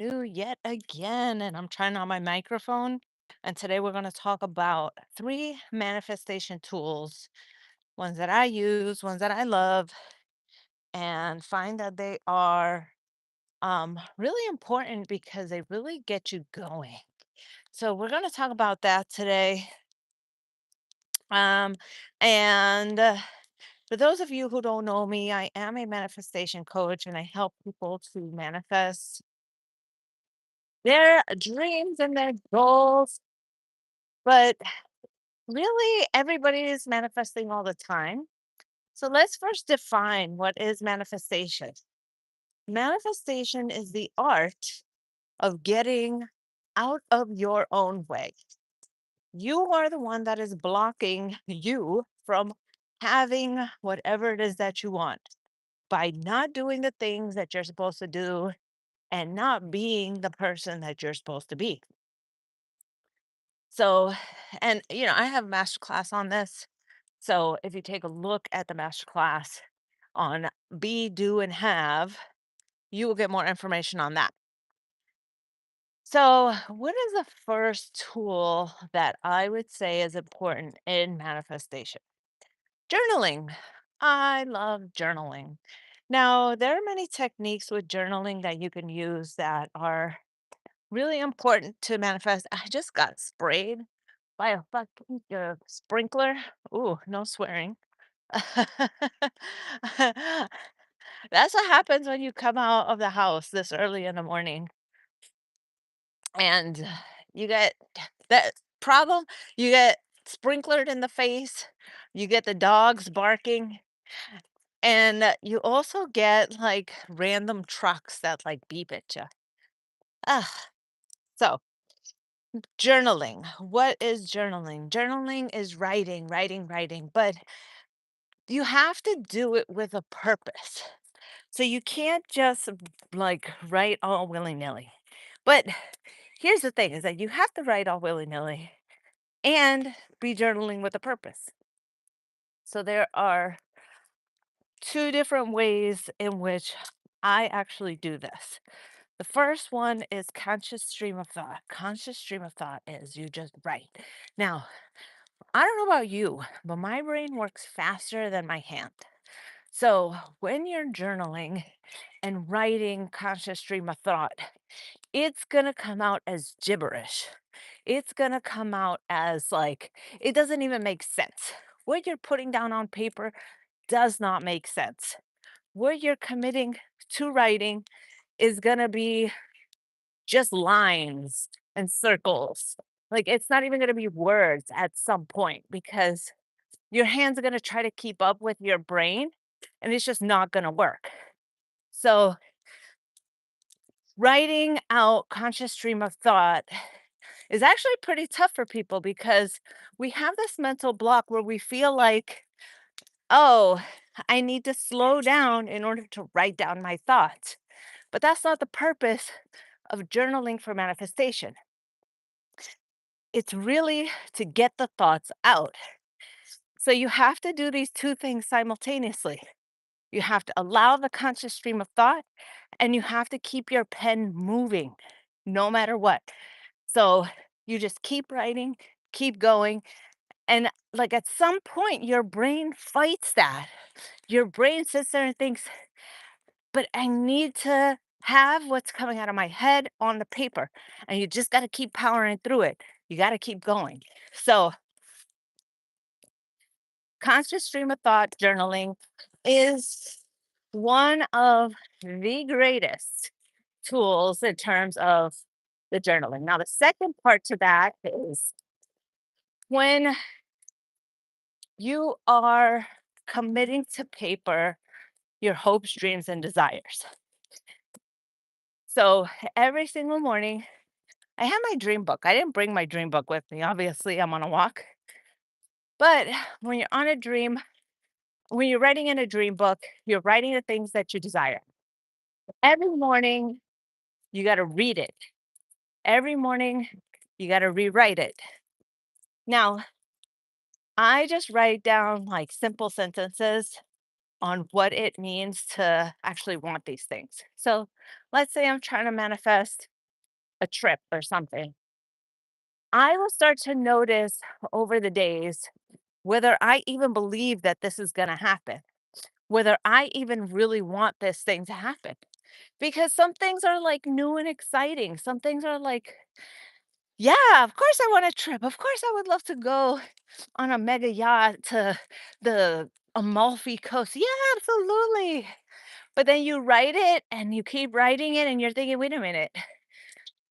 you yet again, and I'm trying on my microphone. And today we're going to talk about three manifestation tools, ones that I use, ones that I love, and find that they are really important because they really get you going. So we're going to talk about that today. Um, and For those of you who don't know me, I am a manifestation coach and I help people to manifest their dreams and their goals. But really, everybody is manifesting all the time. So let's first define what is manifestation. Manifestation is the art of getting out of your own way. You are the one that is blocking you from having whatever it is that you want by not doing the things that you're supposed to do and not being the person that you're supposed to be. So, and I have a master class on this. So if you take a look at the master class on be, do, and have, you will get more information on that. So, what is the first tool that I would say is important in manifestation? Journaling. I love journaling. Now, there are many techniques with journaling that you can use that are really important to manifest. I just got sprayed by a fucking sprinkler. Ooh, no swearing. That's what happens when you come out of the house this early in the morning and you get that problem, you get sprinklered in the face, you get the dogs barking, and you also get like random trucks that like beep at you. Ah, so journaling. What is journaling? Journaling is writing, writing, writing, but you have to do it with a purpose. So you can't just like write all willy-nilly. But here's the thing is that you have to write all willy-nilly and be journaling with a purpose. So there are two different ways in which I actually do this. The first one is conscious stream of thought. Conscious stream of thought is you just write. Now, I don't know about you, but my brain works faster than my hand. So when you're journaling and writing conscious stream of thought, it's going to come out as gibberish. It's going to come out as like, it doesn't even make sense. What you're putting down on paper does not make sense. What you're committing to writing is going to be just lines and circles. Like it's not even going to be words at some point because your hands are going to try to keep up with your brain and it's just not going to work. So, writing out conscious stream of thought is actually pretty tough for people because we have this mental block where we feel like, oh, I need to slow down in order to write down my thoughts. But that's not the purpose of journaling for manifestation. It's really to get the thoughts out. So you have to do these two things simultaneously. You have to allow the conscious stream of thought and you have to keep your pen moving no matter what. So you just keep writing, keep going. And like at some point, your brain fights that. Your brain sits there and thinks, but I need to have what's coming out of my head on the paper. And you just got to keep powering through it. You got to keep going. So, conscious stream of thought journaling is one of the greatest tools in terms of the journaling. Now, the second part to that is when you are committing to paper your hopes, dreams, and desires. So every single morning, I have my dream book. I didn't bring my dream book with me. Obviously, I'm on a walk. But when you're on a dream, when you're writing in a dream book, you're writing the things that you desire. Every morning, you got to read it. Every morning, you got to rewrite it. Now, I just write down like simple sentences on what it means to actually want these things. So let's say I'm trying to manifest a trip or something. I will start to notice over the days whether I even believe that this is going to happen, whether I even really want this thing to happen. Because some things are like new and exciting. Some things are like, yeah, of course I want a trip. Of course I would love to go on a mega yacht to the Amalfi Coast. Yeah, absolutely. But then you write it and you keep writing it and you're thinking, wait a minute,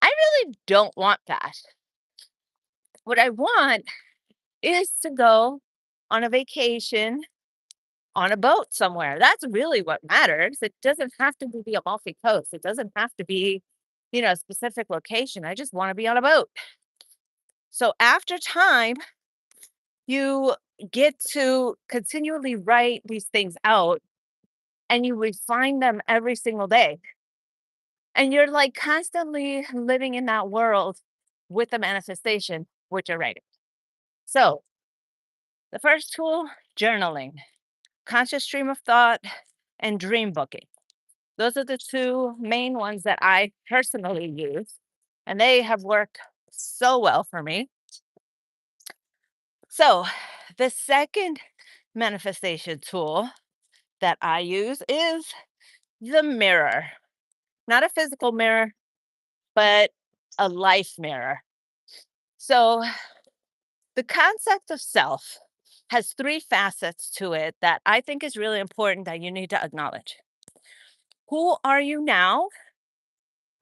I really don't want that. What I want is to go on a vacation on a boat somewhere. That's really what matters. It doesn't have to be the Amalfi Coast. It doesn't have to be, a specific location. I just want to be on a boat. So after time, you get to continually write these things out and you refine them every single day. And you're like constantly living in that world with the manifestation, which you're writing. So the first tool, journaling, conscious stream of thought, and dream booking. Those are the two main ones that I personally use, and they have worked so well for me. So, the second manifestation tool that I use is the mirror. Not a physical mirror, but a life mirror. So, the concept of self has three facets to it that I think is really important that you need to acknowledge. Who are you now?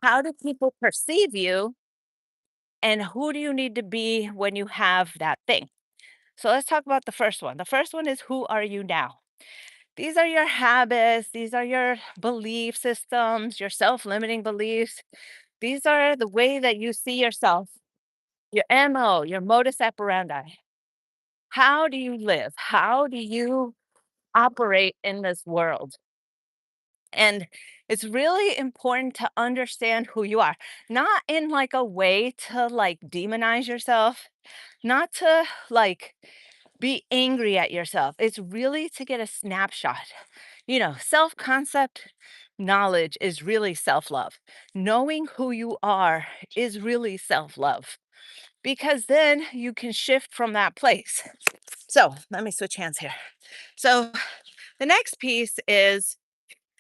How do people perceive you? And who do you need to be when you have that thing? So let's talk about the first one. The first one is who are you now? These are your habits, these are your belief systems, your self limiting beliefs. These are the way that you see yourself, your MO, your modus operandi. How do you live? How do you operate in this world? And it's really important to understand who you are, not in like a way to like demonize yourself, not to like be angry at yourself. It's really to get a snapshot. Self concept knowledge is really self love. Knowing who you are is really self love because then you can shift from that place. So let me switch hands here. So the next piece is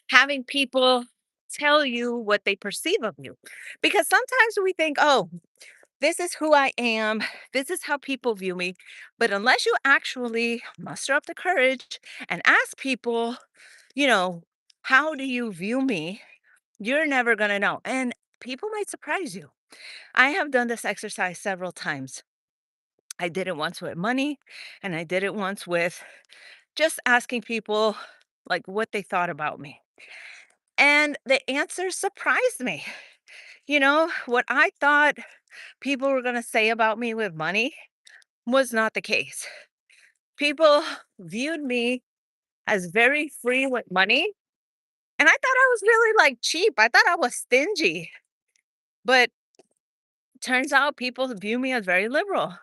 having people tell you what they perceive of you. Because sometimes we think, oh, this is who I am. This is how people view me. But unless you actually muster up the courage and ask people, you know, how do you view me? You're never going to know. And people might surprise you. I have done this exercise several times. I did it once with money, and I did it once with just asking people like what they thought about me. And the answers surprised me. What I thought people were going to say about me with money was not the case. People viewed me as very free with money, and I thought I was really like cheap. I thought I was stingy. But turns out people view me as very liberal.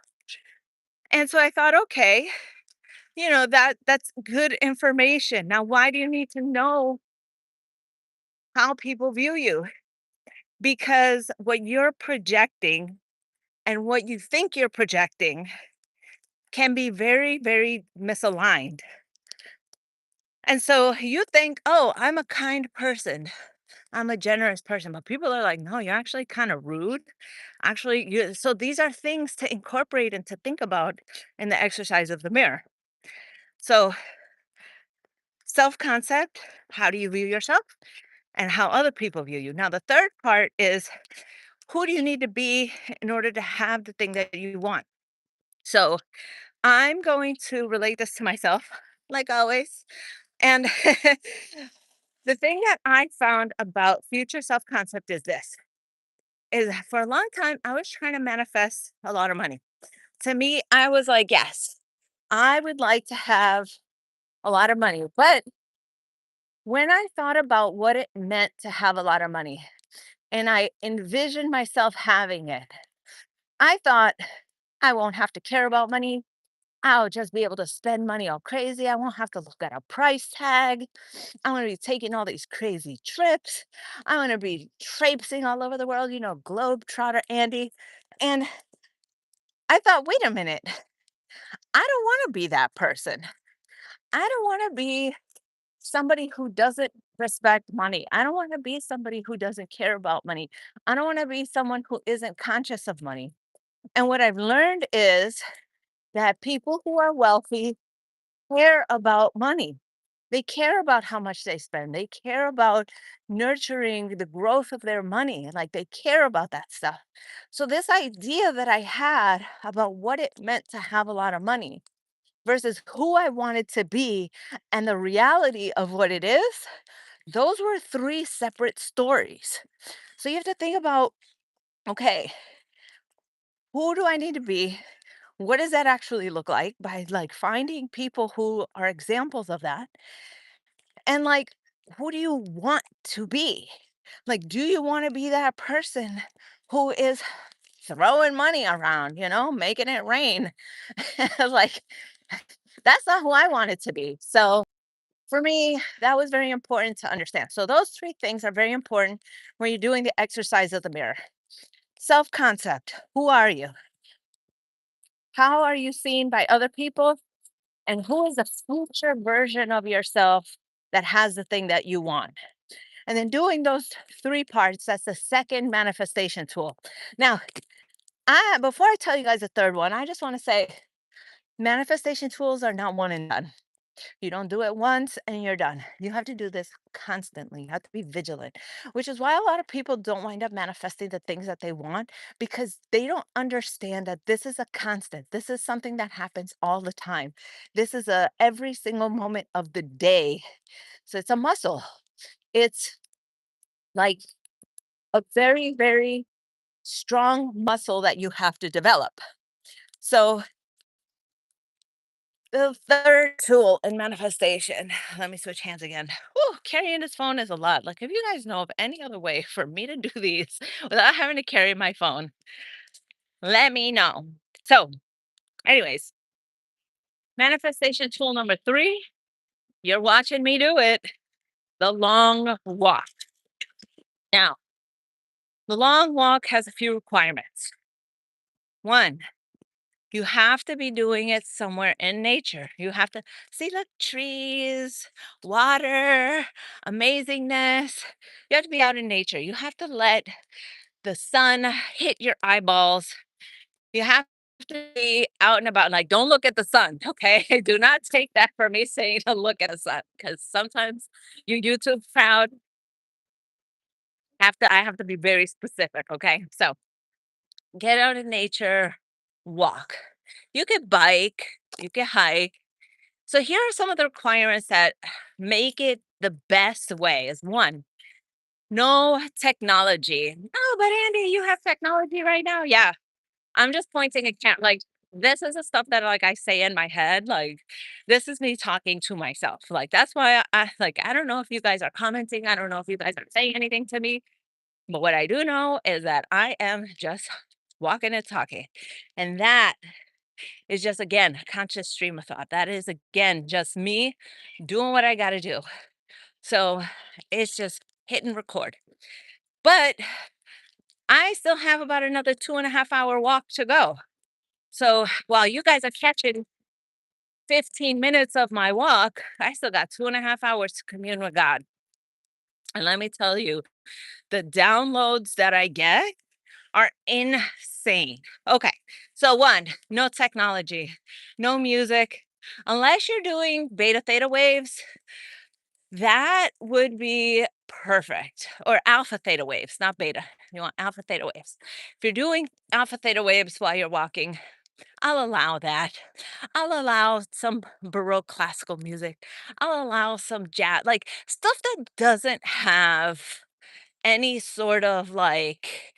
And so I thought, okay, that's good information. Now, why do you need to know how people view you? Because what you're projecting and what you think you're projecting can be very, very misaligned. And so you think, oh, I'm a kind person. I'm a generous person. But people are like, no, you're actually kind of rude. So these are things to incorporate and to think about in the exercise of the mirror. So, self concept, how do you view yourself and how other people view you? Now, the third part is who do you need to be in order to have the thing that you want? So, I'm going to relate this to myself, like always. And the thing that I found about future self concept is this is for a long time, I was trying to manifest a lot of money. To me, I was like, yes, I would like to have a lot of money. But when I thought about what it meant to have a lot of money and I envisioned myself having it, I thought I won't have to care about money. I'll just be able to spend money all crazy. I won't have to look at a price tag. I'm gonna be taking all these crazy trips. I'm gonna be traipsing all over the world, globe trotter Andy. And I thought, wait a minute, I don't want to be that person. I don't want to be somebody who doesn't respect money. I don't want to be somebody who doesn't care about money. I don't want to be someone who isn't conscious of money. And what I've learned is that people who are wealthy care about money. They care about how much they spend. They care about nurturing the growth of their money. Like they care about that stuff. So, this idea that I had about what it meant to have a lot of money versus who I wanted to be and the reality of what it is, those were three separate stories. So, you have to think about, okay, who do I need to be? What does that actually look like by like finding people who are examples of that? And like, who do you want to be? Like, do you want to be that person who is throwing money around, making it rain? Like, that's not who I wanted to be. So, for me, that was very important to understand. So, those three things are very important when you're doing the exercise of the mirror. Self concept. Who are you? How are you seen by other people? And who is the future version of yourself that has the thing that you want? And then doing those three parts, that's the second manifestation tool. Now, before I tell you guys the third one, I just want to say manifestation tools are not one and done. You don't do it once and you're done. You have to do this constantly. You have to be vigilant, which is why a lot of people don't wind up manifesting the things that they want because they don't understand that this is a constant. This is something that happens all the time. This is a every single moment of the day. So it's a muscle. It's like a very, very strong muscle that you have to develop. So the third tool in manifestation, let me switch hands again. Whew, carrying this phone is a lot. Like, if you guys know of any other way for me to do these without having to carry my phone, let me know. So, anyways, manifestation tool number three, you're watching me do it, the long walk. Now, the long walk has a few requirements. One, you have to be doing it somewhere in nature. You have to see the trees, water, amazingness. You have to be out in nature. You have to let the sun hit your eyeballs. You have to be out and about. Like, don't look at the sun, okay? Do not take that for me saying to look at the sun because sometimes you YouTube crowd I have to be very specific, okay? So get out in nature, walk. You could bike, you could hike. So here are some of the requirements that make it the best way is one, no technology. Oh, but Andy, you have technology right now. Yeah. I'm just pointing a like this is the stuff that like I say in my head. Like this is me talking to myself. Like that's why I don't know if you guys are commenting. I don't know if you guys are saying anything to me. But what I do know is that I am just walking and talking. And that is just again a conscious stream of thought. That is again just me doing what I gotta do. So it's just hit and record. But I still have about another 2.5 hour walk to go. So while you guys are catching 15 minutes of my walk, I still got 2.5 hours to commune with God. And let me tell you, the downloads that I get are insane. Okay. So one, no technology, no music. Unless you're doing beta theta waves, that would be perfect. Or alpha theta waves, not beta. You want alpha theta waves. If you're doing alpha theta waves while you're walking, I'll allow that. I'll allow some Baroque classical music. I'll allow some jazz, like stuff that doesn't have any sort of like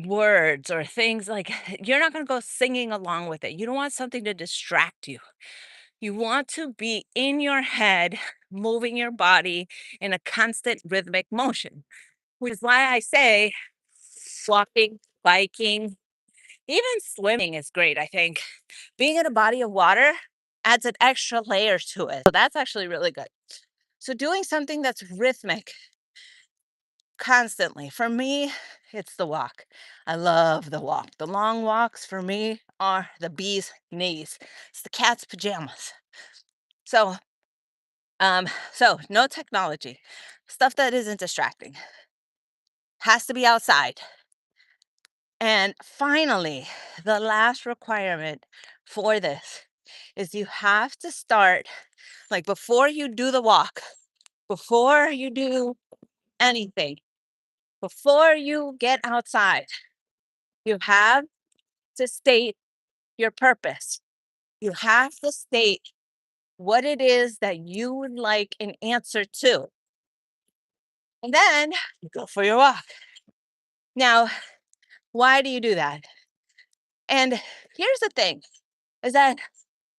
words or things like you're not going to go singing along with it. You don't want something to distract you. You want to be in your head, moving your body in a constant rhythmic motion, which is why I say walking, biking, Even swimming is great, I think. Being in a body of water adds an extra layer to it. So that's actually really good. So doing something that's rhythmic constantly. For me, it's the walk. I love the walk. The long walks for me are the bee's knees. It's the cat's pajamas. So, so no technology. Stuff that isn't distracting. Has to be outside. And finally, the last requirement for this is you have to start like before you do the walk, before you do anything, before you get outside, you have to state your purpose. You have to state what it is that you would like an answer to. And then you go for your walk. Now, why do you do that? And here's the thing is that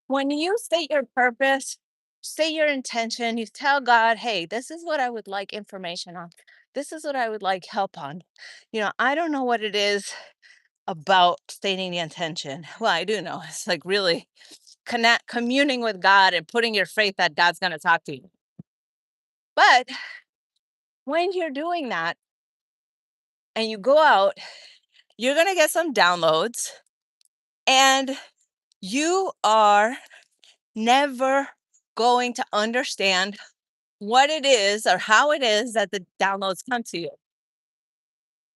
when you state your purpose, say your intention, you tell God, hey, this is what I would like information on. This is what I would like help on. I don't know what it is about stating the intention. Well, I do know. It's like really communing with God and putting your faith that God's going to talk to you. But when you're doing that and you go out, you're going to get some downloads and you are never going to understand what it is or how it is that the downloads come to you.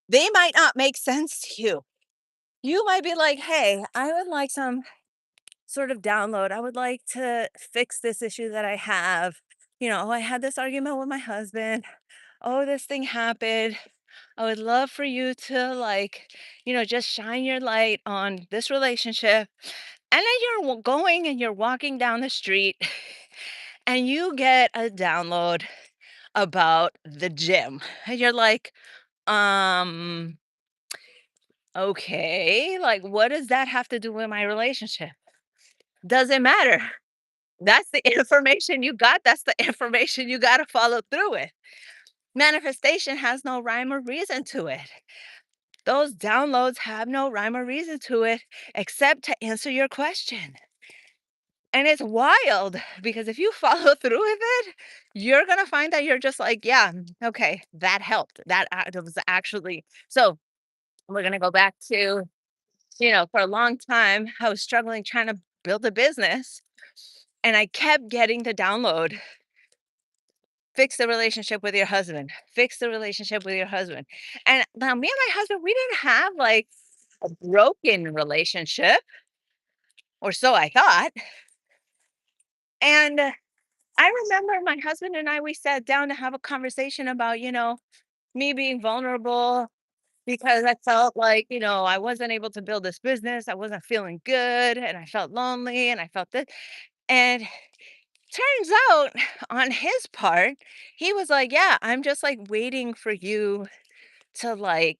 They might not make sense to you. You might be like, hey, I would like some sort of download. I would like to fix this issue that I have. I had this argument with my husband. Oh, this thing happened. I would love for you to just shine your light on this relationship. And then you're going and you're walking down the street and you get a download about the gym. And you're like, um, okay, like what does that have to do with my relationship? Doesn't matter. That's the information you got. That's the information you got to follow through with. Manifestation has no rhyme or reason to it. Those downloads have no rhyme or reason to it except to answer your question. And it's wild because if you follow through with it, you're going to find that you're just like, yeah, okay, that helped. That was actually. So we're going to go back to, for a long time, I was struggling trying to build a business and I kept getting the download. Fix the relationship with your husband. Fix the relationship with your husband. And now me and my husband, we didn't have like a broken relationship, or so I thought. And I remember my husband and I, we sat down to have a conversation about, me being vulnerable because I felt like, I wasn't able to build this business. I wasn't feeling good and I felt lonely and I felt this. And turns out on his part, he was like, yeah, I'm just like waiting for you to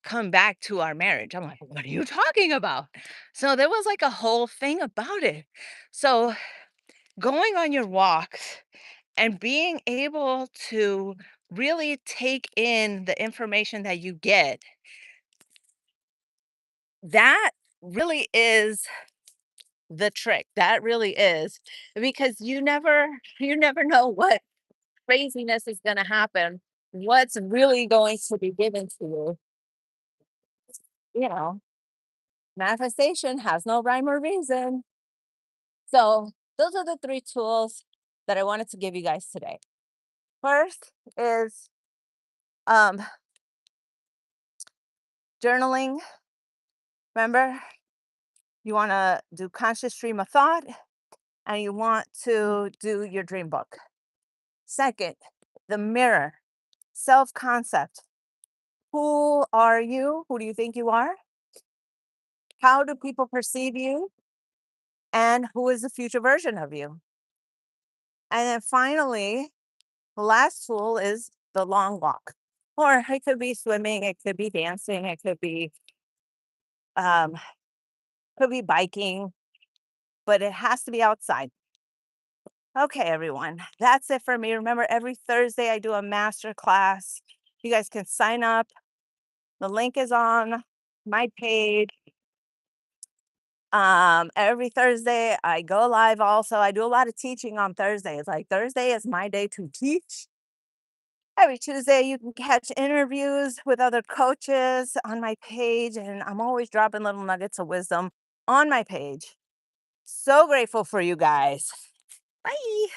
come back to our marriage. I'm like, what are you talking about? So there was like a whole thing about it. So going on your walks and being able to really take in the information that you get, that really is the trick. That really is because you never know what craziness is going to happen. What's really going to be given to you, you know, manifestation has no rhyme or reason. So, those are the three tools that I wanted to give you guys today. First is um, journaling. Remember, you want to do conscious stream of thought and you want to do your dream book. Second, the mirror, self concept. Who are you? Who do you think you are? How do people perceive you? And who is the future version of you? And then finally, the last tool is the long walk. Or it could be swimming, it could be dancing, it um could be biking, but it has to be outside. Okay, everyone. That's it for me. Remember, every Thursday I do a master class. You guys can sign up. The link is on my page. Every Thursday, I go live also. I do a lot of teaching on Thursdays. Like, Thursday is my day to teach. Every Tuesday, you can catch interviews with other coaches on my page, and I'm always dropping little nuggets of wisdom on my page. So grateful for you guys. Bye.